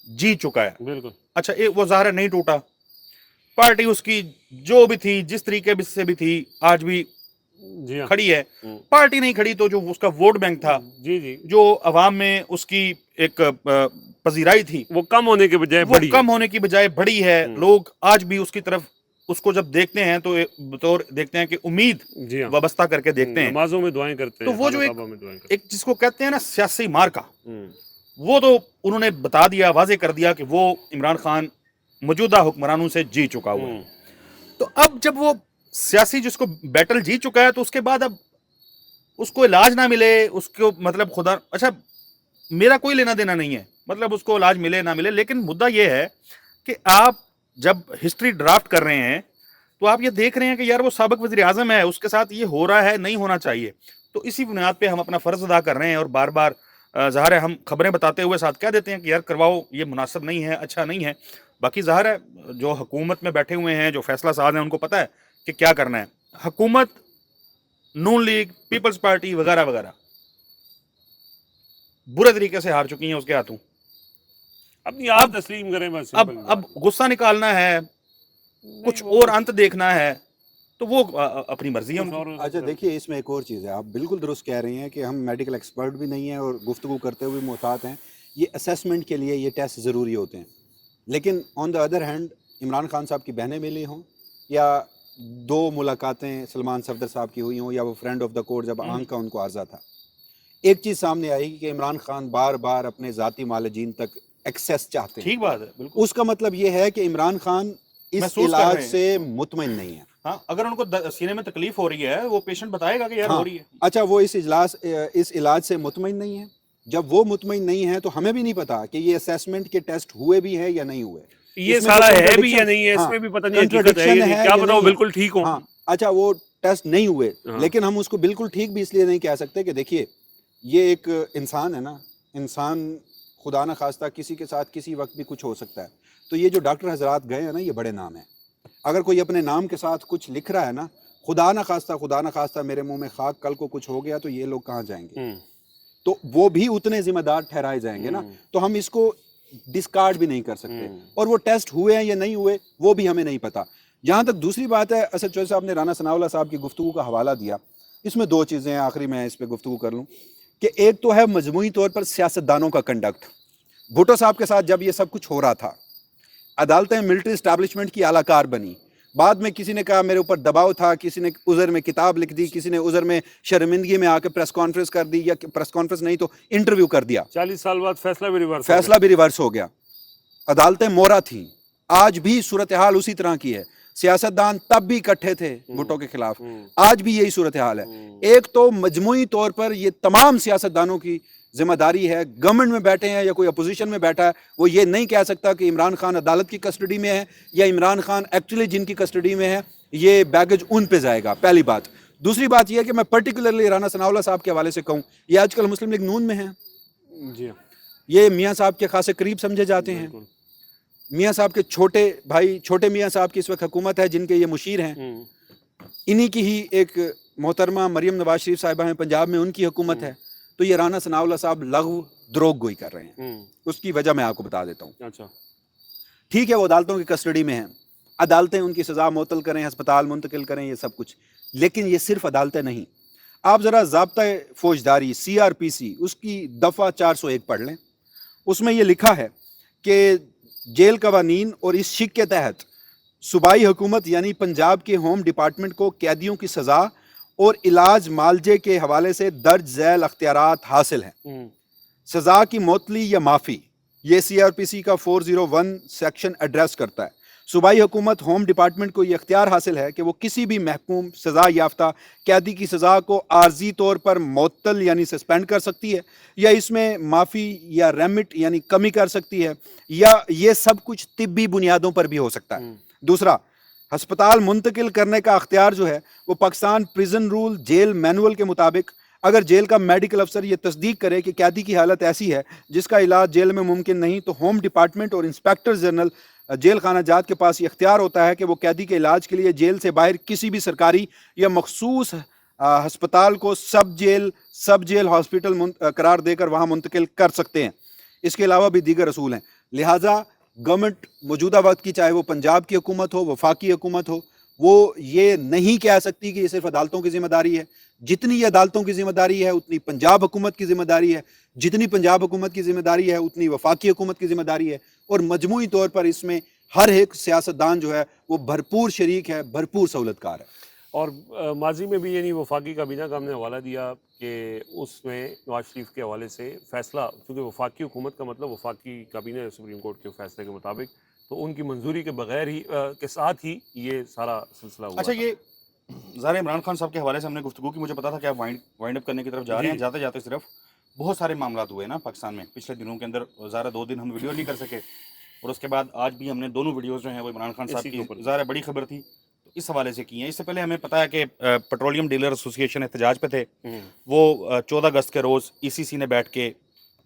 جی چکا ہے. بالکل. اچھا وہ ظاہر نہیں ٹوٹا، پارٹی اس کی جو بھی تھی، جس طریقے سے بھی تھی، آج بھی جی ہاں. کھڑی ہے. پارٹی نہیں کھڑی تو جو اس کا ووٹ بینک تھا، جی جی، جو عوام میں اس کی ایک پذیرائی تھی، وہ کم ہونے کے بجائے وہ بڑی کم ہونے کی بجائے بڑی ہے. لوگ آج بھی اس کی طرف اس کو جب دیکھتے ہیں تو بطور دیکھتے ہیں کہ امید جی ہاں، وابستہ کر کے دیکھتے ہیں. نمازوں میں دعائیں کرتے ہیں. تو وہ جو خانہ کعبہ میں دعائیں کرتے ایک جس کو کہتے ہیں نا سیاسی مارکا، ہیں. وہ تو انہوں نے بتا دیا، واضح کر دیا کہ وہ عمران خان موجودہ حکمرانوں سے جی چکا ہوا ہے. تو اب جب وہ سیاسی جس کو بیٹل جی چکا ہے، تو اس کے بعد اب اس کو علاج نہ ملے، اس کو مطلب خدا، اچھا میرا کوئی لینا دینا نہیں ہے، مطلب اس کو علاج ملے نہ ملے، لیکن مدعا یہ ہے کہ آپ جب ہسٹری ڈرافٹ کر رہے ہیں تو آپ یہ دیکھ رہے ہیں کہ یار وہ سابق وزیر اعظم ہے، اس کے ساتھ یہ ہو رہا ہے، نہیں ہونا چاہیے. تو اسی بنیاد پہ ہم اپنا فرض ادا کر رہے ہیں، اور بار بار ظاہر ہے ہم خبریں بتاتے ہوئے ساتھ کہہ دیتے ہیں کہ یار کرواؤ، یہ مناسب نہیں ہے، اچھا نہیں ہے. باقی ظاہر ہے جو حکومت میں بیٹھے ہوئے ہیں، جو فیصلہ ساز ہیں، ان کو پتہ ہے کہ کیا کرنا ہے. حکومت، نون لیگ، پیپلز پارٹی وغیرہ وغیرہ برے طریقے سے ہار چکی ہیں اس کے ہاتھوں. اپنی آپ تسلیم کریں بس. اب غصہ نکالنا ہے، کچھ اور انت دیکھنا ہے، تو وہ اپنی مرضی ہے ان کی. اچھا دیکھیے، اس میں ایک اور چیز ہے، آپ بالکل درست کہہ رہی ہیں کہ ہم میڈیکل ایکسپرٹ بھی نہیں ہیں اور گفتگو کرتے ہوئے محتاط ہیں. یہ اسیسمنٹ کے لیے یہ ٹیسٹ ضروری ہوتے ہیں، لیکن on the other hand Imran Khan صاحب کی بہنیں ملی ہوں، یا 2 ملاقاتیں سلمان صفدر صاحب کی ہوئی ہوں، یا وہ فرینڈ آف دا کورٹ جب آنکھ کا ان کو عرضہ تھا، ایک چیز سامنے آئے گی کہ عمران خان بار بار اپنے ذاتی معالجین تک ایکسیس چاہتے ہیں. ٹھیک بات ہے، بالکل. اس کا مطلب یہ ہے کہ عمران خان اس محسوس کر علاج رہے ہیں. سے مطمئن نہیں ہے. ہاں، اگر ان کو سینے میں تکلیف ہو رہی ہے، وہ پیشنٹ بتائے گا کہ یار ہاں. ہو رہی ہے. اچھا وہ اس علاج سے مطمئن نہیں ہے. جب وہ مطمئن نہیں ہے تو ہمیں بھی نہیں پتا کہ یہ اسیسمنٹ کے ٹیسٹ ہوئے بھی ہیں یا نہیں ہوئے. یہ سارا ہے بھی یا نہیں ہے، اس میں بھی پتہ نہیں حقیقت ہے یا نہیں، کیا پتا وہ بالکل ٹھیک ہوں. ہاں اچھا وہ ٹیسٹ نہیں ہوئے، لیکن ہم اس کو بالکل ٹھیک بھی اس لیے نہیں کہہ سکتے کہ دیکھیے یہ ایک انسان ہے نا، انسان خدا نہ خواستہ کسی کے ساتھ کسی وقت بھی کچھ ہو سکتا ہے. تو یہ جو ڈاکٹر حضرات گئے ہیں نا، یہ بڑے نام ہیں. اگر کوئی اپنے نام کے ساتھ کچھ لکھ رہا ہے نا، خدا نہ خواستہ میرے منہ میں خاک، کل کو کچھ ہو گیا تو یہ لوگ کہاں جائیں گے؟ تو وہ بھی اتنے ذمہ دار ٹھہرائے جائیں گے نا. تو ہم اس کو ڈسکارڈ بھی نہیں کر سکتے. اور وہ ٹیسٹ ہوئے ہیں یا نہیں ہوئے وہ بھی ہمیں نہیں پتا. جہاں تک دوسری بات ہے، اسد چودھری صاحب نے رانا ثناء اللہ صاحب کی گفتگو کا حوالہ دیا. اس میں 2 چیزیں ہیں، آخری میں اس پہ گفتگو کر لوں کہ ایک تو ہے مجموعی طور پر سیاستدانوں کا کنڈکٹ. بھٹو صاحب کے ساتھ جب یہ سب کچھ ہو رہا تھا، عدالتیں ملٹری اسٹیبلشمنٹ کی اعلی کار بنی. بعد میں کسی نے کہا میرے اوپر دباؤ تھا، کسی نے عذر میں کتاب لکھ دی، کسی نے عذر میں شرمندگی میں آ کے پریس کانفرنس کر دی، یا پریس کانفرنس نہیں تو انٹرویو کر دیا. 40 سال بعد فیصلہ بھی ریورس ہو گیا. عدالتیں مورا تھیں. آج بھی صورتحال اسی طرح کی ہے. سیاستدان تب بھی اکٹھے تھے بھٹو کے خلاف، آج بھی یہی صورتحال ہے. ایک تو مجموعی طور پر یہ تمام سیاستدانوں کی ذمہ داری ہے، گورنمنٹ میں بیٹھے ہیں یا کوئی اپوزیشن میں بیٹھا ہے، وہ یہ نہیں کہہ سکتا کہ عمران خان عدالت کی کسٹڈی میں ہے یا عمران خان ایکچولی جن کی کسٹڈی میں ہے یہ بیگج ان پہ جائے گا. پہلی بات. دوسری بات یہ ہے کہ میں پرٹیکولرلی رانا ثناء اللہ صاحب کے حوالے سے کہوں، یہ آج کل مسلم لیگ نون میں ہیں. جی یہ میاں صاحب کے خاصے قریب سمجھے جاتے ہیں. میاں صاحب کے چھوٹے بھائی، چھوٹے میاں صاحب کی اس وقت حکومت ہے، جن کے یہ مشیر ہیں. انہی کی ہی ایک محترمہ مریم نواز شریف صاحبہ ہیں پنجاب میں، ان کی حکومت ہے. تو یہ رانا ثناء اللہ صاحب لغو دروغ گوئی کر رہے ہیں. اس کی وجہ میں آپ کو بتا دیتا ہوں. اچھا ٹھیک ہے وہ عدالتوں کی کسٹڈی میں ہیں، عدالتیں ان کی سزا معطل کریں، ہسپتال منتقل کریں، یہ سب کچھ، لیکن یہ صرف عدالتیں نہیں. آپ ذرا ضابطہ فوجداری CRPC اس کی دفعہ 401 پڑھ لیں. اس میں یہ لکھا ہے کہ جیل قوانین اور اس شک کے تحت صوبائی حکومت یعنی پنجاب کے ہوم ڈپارٹمنٹ کو قیدیوں کی سزا اور علاج معالجے کے حوالے سے درج ذیل اختیارات حاصل ہیں. سزا کی معطلی یا معافی یہ CRPC کا 401 سیکشن ایڈریس کرتا ہے. صوبائی حکومت ہوم ڈپارٹمنٹ کو یہ اختیار حاصل ہے کہ وہ کسی بھی محکوم سزا یافتہ قیدی کی سزا کو عارضی طور پر معطل یعنی سسپینڈ کر سکتی ہے، یا اس میں معافی یا ریمٹ یعنی کمی کر سکتی ہے، یا یہ سب کچھ طبی بنیادوں پر بھی ہو سکتا ہے. دوسرا، ہسپتال منتقل کرنے کا اختیار جو ہے وہ Pakistan prison rule jail manual کے مطابق اگر جیل کا میڈیکل افسر یہ تصدیق کرے کہ قیدی کی حالت ایسی ہے جس کا علاج جیل میں ممکن نہیں، تو ہوم ڈپارٹمنٹ اور انسپیکٹر جنرل جیل خانہ جات کے پاس یہ اختیار ہوتا ہے کہ وہ قیدی کے علاج کے لیے جیل سے باہر کسی بھی سرکاری یا مخصوص ہسپتال کو سب جیل ہاسپٹل قرار دے کر وہاں منتقل کر سکتے ہیں۔ اس کے علاوہ بھی دیگر اصول ہیں، لہٰذا گورنمنٹ موجودہ وقت کی، چاہے وہ پنجاب کی حکومت ہو، وفاقی حکومت ہو، وہ یہ نہیں کہہ سکتی کہ یہ صرف عدالتوں کی ذمہ داری ہے۔ جتنی یہ عدالتوں کی ذمہ داری ہے اتنی پنجاب حکومت کی ذمہ داری ہے، جتنی پنجاب حکومت کی ذمہ داری ہے اتنی وفاقی حکومت کی ذمہ داری ہے، اور مجموعی طور پر اس میں ہر ایک سیاستدان جو ہے وہ بھرپور شریک ہے، بھرپور سہولت کار ہے۔ اور ماضی میں بھی یعنی وفاقی کابینہ کا ہم نے حوالہ دیا کہ اس میں نواز شریف کے حوالے سے فیصلہ، چونکہ وفاقی حکومت کا مطلب وفاقی کابینہ ہے سپریم کورٹ کے فیصلے کے مطابق، تو ان کی منظوری کے بغیر ہی کے ساتھ ہی یہ سارا سلسلہ ہوا۔ اچھا، یہ ظاہر عمران خان صاحب کے حوالے سے ہم نے گفتگو کی، مجھے پتا تھا کہ آپ وائنڈ اپ کرنے کی طرف جا رہے ہیں، جاتے جاتے صرف بہت سارے معاملات ہوئے نا پاکستان میں پچھلے دنوں کے اندر، ظاہر 2 دن ہم ویڈیو نہیں کر سکے، اور اس کے بعد آج بھی ہم نے دونوں ویڈیوز جو ہیں وہ عمران خان صاحب کی ظاہر بڑی خبر تھی تو اس حوالے سے کی ہیں۔ اس سے پہلے ہمیں پتا ہے کہ پیٹرولیم ڈیلر ایسوسی ایشن احتجاج پہ تھے، وہ 14 اگست کے روز ای سی سی نے بیٹھ کے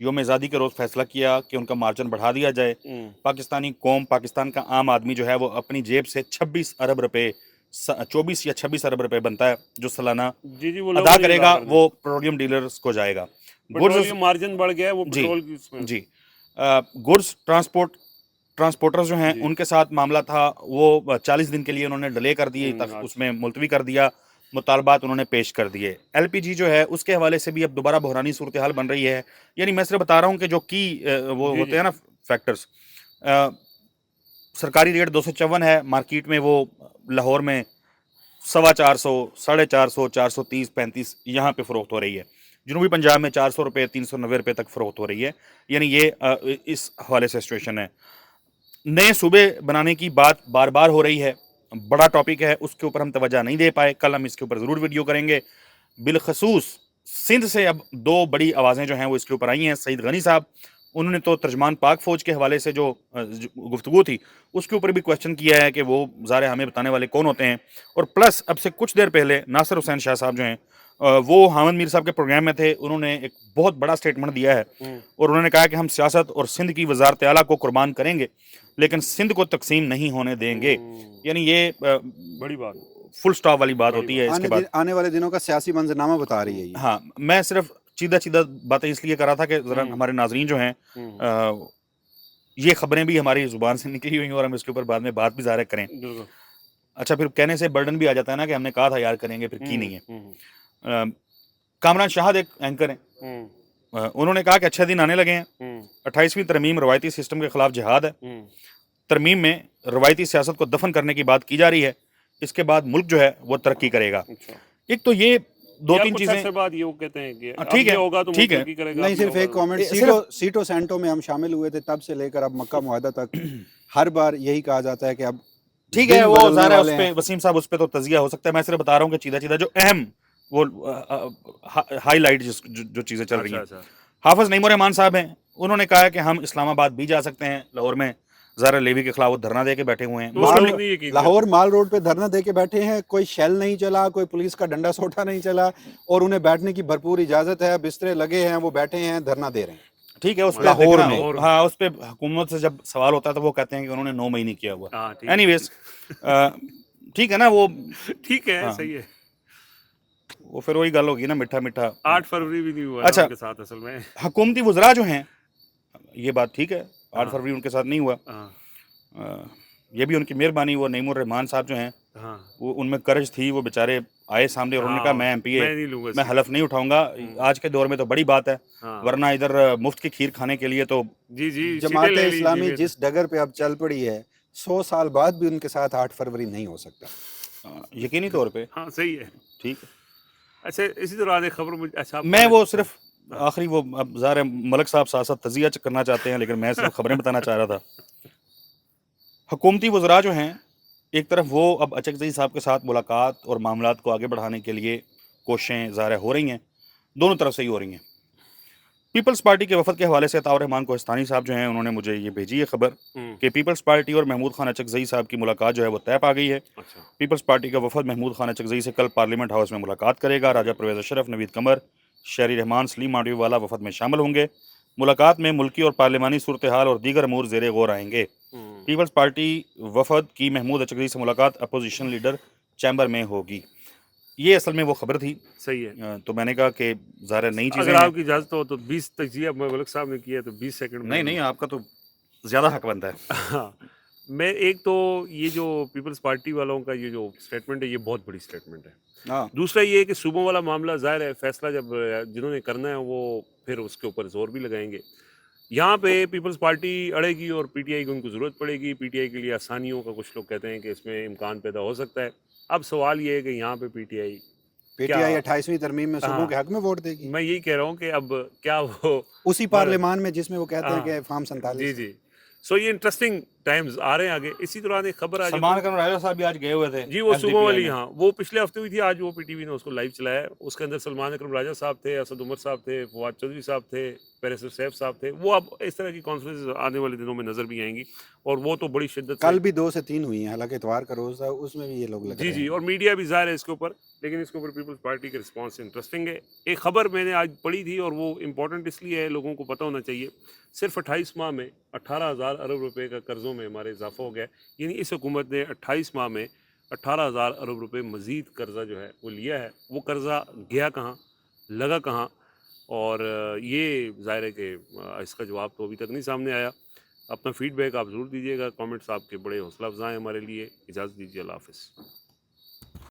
یوم آزادی کے روز فیصلہ کیا کہ ان کا مارجن بڑھا دیا جائے۔ پاکستانی قوم، پاکستان کا عام آدمی جو ہے وہ اپنی جیب سے 26 ارب روپے 24 یا 26 ارب روپے بنتا ہے جو سالانہ ادا کرے گا، وہ پیٹرولیم ڈیلرز کو جائے گا۔ مارجن بڑھ گیا ہے وہ پیٹرول کی اس میں۔ جی، گڈز ٹرانسپورٹرز جو ہیں ان کے ساتھ معاملہ تھا، وہ 40 دن کے لیے انہوں نے ڈیلے کر دیے، اس میں ملتوی کر دیا، مطالبات انہوں نے پیش کر دیے۔ ایل پی جی جو ہے اس کے حوالے سے بھی اب دوبارہ بحرانی صورتحال بن رہی ہے۔ یعنی میں صرف بتا رہا ہوں کہ جو وہ ہوتے ہیں نا فیکٹرز، سرکاری ریٹ 254 ہے، مارکیٹ میں وہ لاہور میں 450، 450، 430، 35 یہاں پہ فروخت ہو رہی ہے۔ جنوبی پنجاب میں 400 روپے 390 روپے تک فروخت ہو رہی ہے۔ یعنی یہ اس حوالے سے سچویشن ہے۔ نئے صوبے بنانے کی بات بار بار ہو رہی ہے، بڑا ٹاپک ہے، اس کے اوپر ہم توجہ نہیں دے پائے، کل ہم اس کے اوپر ضرور ویڈیو کریں گے۔ بالخصوص سندھ سے اب 2 بڑی آوازیں جو ہیں وہ اس کے اوپر آئی ہیں۔ سعید غنی صاحب، انہوں نے تو ترجمان پاک فوج کے حوالے سے جو گفتگو تھی اس کے اوپر بھی کوشچن کیا ہے کہ وہ ظاہر ہمیں بتانے والے کون ہوتے ہیں، اور پلس اب سے کچھ دیر پہلے ناصر حسین شاہ صاحب جو ہیں وہ حامد میر صاحب کے پروگرام میں تھے، انہوں نے ایک بہت بڑا سٹیٹمنٹ دیا ہے، اور انہوں نے کہا کہ ہم سیاست اور سندھ کی وزارت اعلیٰ کو قربان کریں گے لیکن سندھ کو تقسیم نہیں ہونے دیں گے۔ یعنی یہ بڑی بات، فل سٹاپ والی بات ہوتی ہے۔ اس کے بعد آنے والے دنوں کا سیاسی منظرنامہ بتا رہی ہے یہ۔ ہاں، میں صرف چیدہ باتیں اس لیے کر رہا تھا کہ ذرا ہمارے ناظرین جو ہیں یہ خبریں بھی ہماری زبان سے نکلی ہوئی ہیں اور ہم اس کے اوپر بعد میں بات بھی ظاہر کریں۔ اچھا، پھر کہنے سے برڈن بھی آ جاتا ہے نا کہ ہم نے کہا تھا یار کریں گے، پھر کی نہیں ہے۔ کامران شاہد ایک اینکر ہیں، انہوں نے کہا کہ اچھے دن آنے لگے ہیں، 28ویں ترمیم روایتی سسٹم کے خلاف جہاد ہے، ترمیم میں روایتی سیاست کو دفن کرنے کی بات کی جا رہی ہے، اس کے بعد ملک جو ہے وہ ترقی کرے گا۔ ایک تو یہ 2-3 چیزیں ٹھیک ہے، نہیں صرف ایک کامنٹ، سیٹو سینٹو میں ہم شامل ہوئے تھے تب سے لے کر اب مکہ معاہدہ تک ہر بار یہی کہا جاتا ہے کہ اب ٹھیک ہے، وہ ظاہر ہے اس پہ وسیم صاحب اس پہ تو تجزیہ ہو سکتا ہے، میں صرف بتا رہا ہوں کہ چیدہ جو اہم وہ ہائی لائٹ جو چیزیں چل رہی ہیں۔ حافظ نعیم الرحمان صاحب ہیں، انہوں نے کہا کہ ہم اسلام آباد بھی جا سکتے ہیں، لاہور میں ظاہر لیوی کے خلاف وہ دھرنا دے کے بیٹھے ہوئے ہیں، لاہور مال روڈ پہ دھرنا دے کے بیٹھے ہیں، کوئی شیل نہیں چلا، کوئی پولیس کا ڈنڈا سوٹا نہیں چلا، اور انہیں بیٹھنے کی بھرپور اجازت ہے، بسترے لگے ہیں، وہ بیٹھے ہیں، دھرنا دے رہے ہیں۔ ٹھیک ہے، اس پہ ہاں اس پہ حکومت سے جب سوال ہوتا ہے تو وہ کہتے ہیں کہ انہوں نے 9 مئی نہیں کیا ہوا۔ اینی ویز ٹھیک ہے نا، وہ ٹھیک ہے، صحیح ہے، وہ پھر وہی گل ہوگی نا، میٹھا میٹھا 8 فروری بھی نہیں ہوا اچھا ان کے ساتھ اصل میں۔ حکومتی وزراء جو ہیں، یہ بات ٹھیک ہے، 8 فروری ان کے ساتھ نہیں ہوا، یہ بھی ان کی مہربانی۔ وہ نعیم الرحمان صاحب جو ہیں وہ ان میں کرج تھی، وہ بیچارے آئے سامنے اور انہوں نے کہا میں ایم پی اے میں حلف نہیں اٹھاؤں گا، آج کے دور میں تو بڑی بات ہے، ورنہ ادھر مفت کی کھیر کھانے کے لیے تو جماعت اسلامی جس ڈگر پہ اب چل پڑی ہے 100 سال بعد بھی ان کے ساتھ 8 فروری نہیں ہو سکتا، یقینی طور پہ۔ ہاں صحیح ہے، ٹھیک ہے۔ اچھا، اسی طرح ایک خبر میں وہ صرف آخری وہ ظاہر ملک صاحب ساتھ ساتھ تجزیہ کرنا چاہتے ہیں لیکن میں صرف خبریں بتانا چاہ رہا تھا۔ حکومتی وزراء جو ہیں، ایک طرف وہ اب اچکزئی صاحب کے ساتھ ملاقات اور معاملات کو آگے بڑھانے کے لیے کوششیں ظاہر ہو رہی ہیں، دونوں طرف سے ہی ہو رہی ہیں۔ پیپلز پارٹی کے وفد کے حوالے سے عطاء الرحمان کوہستانی صاحب جو ہیں انہوں نے مجھے یہ بھیجی ہے خبر کہ پیپلز پارٹی اور محمود خان اچکزئی صاحب کی ملاقات جو ہے وہ طے پا گئی ہے۔ پیپلز پارٹی کا وفد محمود خان اچکزئی سے کل پارلیمنٹ ہاؤس میں ملاقات کرے گا۔ راجہ پرویز اشرف، نوید قمر، شہری رحمان سلیم آڈیو والا وفد میں شامل ہوں گے. ملاقات میں ملکی اور پارلیمانی صورتحال اور دیگر امور زیر غور آئیں گے. پیپلز پارٹی وفد کی محمود اچکری سے ملاقات اپوزیشن لیڈر چیمبر میں ہوگی. یہ اصل میں وہ خبر تھی. صحیح ہے. تو میں نے کہا کہ ظاہر نئی چیزیں اگر ہیں. آپ کی اجازت ہو تو 20 تجزیہ ملک صاحب نے کیا ہے تو 20 سیکنڈ میں. نہیں آپ کا تو زیادہ حق بنتا ہے. ہاں میں ایک تو یہ جو پیپلز پارٹی والوں کا یہ جو اسٹیٹمنٹ ہے یہ بہت بڑی اسٹیٹمنٹ ہے. دوسرا یہ ہے کہ صوبوں والا معاملہ ظاہر ہے فیصلہ جب جنہوں نے کرنا ہے وہ پھر اس کے اوپر زور بھی لگائیں گے. یہاں پہ پیپلز پارٹی اڑے گی اور پی ٹی آئی کی ان کو ضرورت پڑے گی. پی ٹی آئی کے لیے آسانیوں کا کچھ لوگ کہتے ہیں کہ اس میں امکان پیدا ہو سکتا ہے. اب سوال یہ ہے کہ یہاں پہ پی ٹی آئی 28ویں ترمیم میں صوبوں کے حق میں ووٹ دے گی. میں یہی کہہ رہا ہوں کہ اب کیا وہ اسی پارلیمان میں جس میں وہ کہتے ہیں کہ فارم 47. جی سو یہ انٹرسٹنگ ٹائمز آ رہے ہیں آگے. اسی دوران ایک خبر آ سلمان اکرم راجہ صاحب بھی آج گئے ہوئے تھے جی وہ صوبوں والی. ہاں وہ پچھلے ہفتے ہوئی تھی. آج وہ پی ٹی وی نے اس کو لائیو چلایا. اس کے اندر سلمان اکرم راجہ صاحب تھے, اسد عمر صاحب تھے, فواد چودھری صاحب تھے, پیرسر سیف صاحب تھے. وہ اب اس طرح کی کانفرنس آنے والے دنوں میں نظر بھی آئیں گی اور وہ تو بڑی شدت کل بھی 2 سے 3 ہوئی ہیں, حالانکہ اتوار کا روز تھا, اس میں بھی یہ لوگ لگ رہے ہیں. جی اور میڈیا بھی ظاہر ہے اس کے اوپر. لیکن اس کے اوپر پیپلز پارٹی کے رسپانس انٹرسٹنگ ہے. ایک خبر میں نے آج پڑھی تھی اور وہ امپورٹنٹ اس لیے ہے, لوگوں کو پتہ ہونا چاہیے. صرف 28 ماہ میں 18,000 ارب روپے کا قرضوں میں ہمارے اضافہ ہو گیا. یعنی اس حکومت نے 28 ماہ میں 18,000 ارب روپے مزید قرضہ جو ہے وہ لیا ہے. وہ قرضہ گیا کہاں, لگا کہاں, اور یہ ظاہر ہے کہ اس کا جواب تو ابھی تک نہیں سامنے آیا. اپنا فیڈ بیک آپ ضرور دیجیے گا. کامنٹس آپ کے بڑے حوصلہ افزا ہیں ہمارے لیے. اجازت دیجیے. اللہ حافظ.